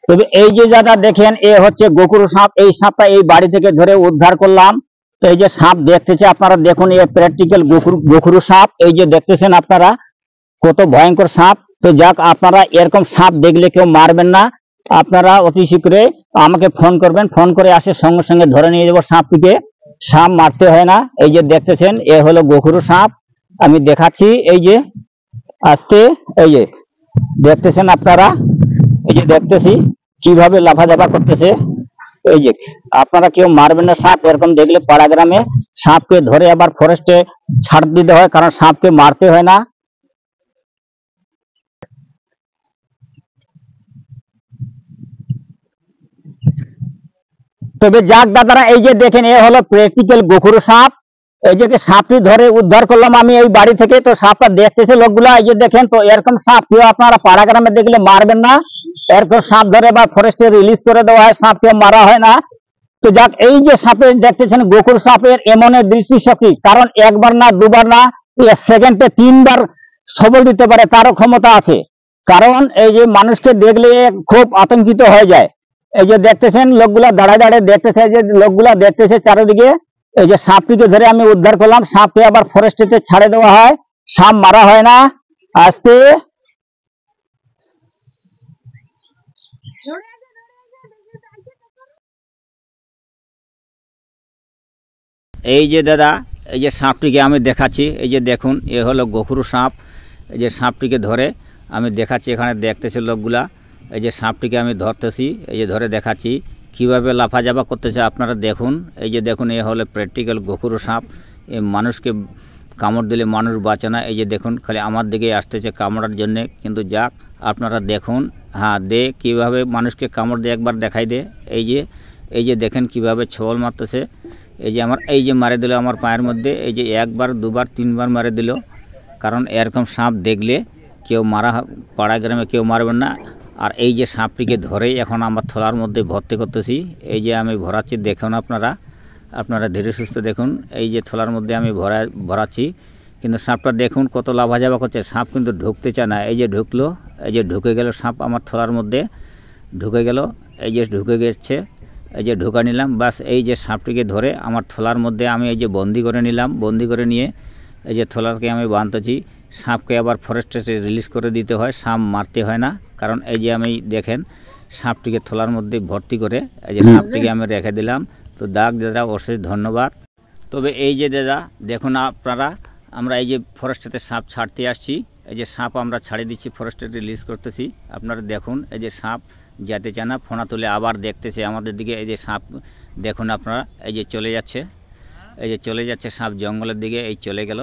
তবে এই যে দাদা দেখেন, এ হচ্ছে গোখরু সাপ। এই সাপটা এই বাড়ি থেকে ধরে উদ্ধার করলাম। তো এই যে সাপ দেখতেছে আপনারা দেখুন, এ প্র্যাকটিক্যাল গোখরু সাপ। এই যে দেখতেছেন আপনারা কত ভয়ঙ্কর সাপ। তো যাক, আপনারা এরকম সাপ দেখলে কেউ মারবেন না, আপনারা অতি শীঘ্রই আমাকে ফোন করবেন, ফোন করে আসে সঙ্গে সঙ্গে ধরে নিয়ে যাবো সাপটিকে। সাপ মারতে হয় না। এই যে দেখতেছেন, এ হলো গোখরু সাপ। আমি দেখাচ্ছি, এই যে আস্তে, এই যে দেখতেছেন আপনারা, এই যে দেখতেছি কিভাবে লাফাঝাফা করতেছে। এই যে আপনারা কেউ মারবেন না সাপ এরকম দেখলে। পাড়া গ্রামে সাপকে ধরে আবার ফরেস্টে ছাড় দিতে হয়, কারণ সাপকে মারতে হয় না। তবে যাক দাদারা, এই যে দেখেন, এ হলো প্র্যাকটিক্যাল গোখরু সাপ। এই যে সাপটি ধরে উদ্ধার করলাম আমি এই বাড়ি থেকে। তো সাপটা দেখতেছে লোকগুলা, এই যে দেখেন। তো এরকম সাপ কেউ আপনারা পাড়া গ্রামে দেখলে মারবেন না। এরকম সাপ ধরে বা ফরেস্টে রিলিজ করে দেওয়া হয়, সাপ কেউ মারা হয় না। তো যাক, এই যে সাপের দেখতেছেন গোখরু সাপের এমন দৃষ্টিশক্তি, কারণ একবার না দুবার না, সেকেন্ডে 3 বার সবল দিতে পারে, তারও ক্ষমতা আছে। কারণ এই যে মানুষকে দেখলে খুব আতঙ্কিত হয়ে যায়। এই যে দেখতেছেন লোকগুলা দাঁড়ায় দাঁড়ায় দেখতেছে, যে লোকগুলা দেখতেছে চারিদিকে। এই যে সাপটিকে ধরে আমি উদ্ধার করলাম। সাপকে আবার ফরেস্টেতে ছাড়ে দেওয়া হয়, সাপ মারা হয় না। আস্তে, এই যে দাদা, এই যে সাপটিকে আমি দেখাচ্ছি। এই যে দেখুন, এ হলো গোখরু সাপ। এই যে সাপটিকে ধরে আমি দেখাচ্ছি, এখানে দেখতেছে লোকগুলা। এই যে সাপটিকে আমি ধরতেছি, এই যে ধরে দেখাচ্ছি কীভাবে লাফাঝাফা করতেছে, আপনারা দেখুন। এই যে দেখুন, এ হলো প্র্যাকটিক্যাল গোখরু সাপ। এ মানুষকে কামড় দিলে মানুষ বাঁচে না। এই যে দেখুন, খালি আমার দিকেই আসতেছে কামড়ার জন্যে। কিন্তু যাক, আপনারা দেখুন, হ্যাঁ, কীভাবে মানুষকে কামড় দিয়ে একবার দেখাই দে। এই যে দেখেন কীভাবে ছোবল মারতেছে। এই যে আমার, এই যে মারে দিল আমার পায়ের মধ্যে। এই যে 1বার 2বার 3বার মারে দিল। কারণ এরকম সাপ দেখলে কেউ পাড়া গ্রামে কেউ মারবেন না। আর এই যে সাপটিকে ধরেই এখন আমার থলার মধ্যে ভর্তি করতেছি। এই যে আমি ভরাচ্ছি, দেখুন আপনারা ধীরে সুস্থ দেখুন। এই যে থলার মধ্যে আমি ভরাচ্ছি, কিন্তু সাপটা দেখুন কত লাফাঝাফা করছে। সাপ কিন্তু ঢুকতে চায় না। এই যে ঢুকলো, এই যে ঢুকে গেল সাপ আমার থলার মধ্যে, ঢুকে গেল। এই যে ঢুকে গেছে, এই যে ঢুকা নিলাম। বাস, এই যে সাপটিকে ধরে আমার থলার মধ্যে আমি এই যে বন্দি করে নিলাম। বন্দি করে নিয়ে এই যে থলাকে আমি বাঁধতেছি। সাপকে আবার ফরেস্টে রিলিজ করে দিতে হয়, সাপ মারতে হয় না। কারণ এই যে আমি দেখেন সাপটিকে থলার মধ্যে ভর্তি করে এই যে সাপটিকে আমি রেখে দিলাম। তো দাদা অশেষ ধন্যবাদ। তবে এই যে দাদা দেখুন আপনারা, আমরা এই যে ফরেস্টেতে সাপ ছাড়তে আসছি। এই যে সাপ আমরা ছাড়িয়ে দিচ্ছি, ফরেস্টে রিলিজ করতেছি। আপনারা দেখুন, এই যে সাপ যেতে চায় না, ফোনা তুলে আবার দেখতেছে আমাদের দিকে। এই যে সাপ দেখুন আপনারা, এই যে চলে যাচ্ছে, এই যে চলে যাচ্ছে সাপ জঙ্গলের দিকে, এই চলে গেল।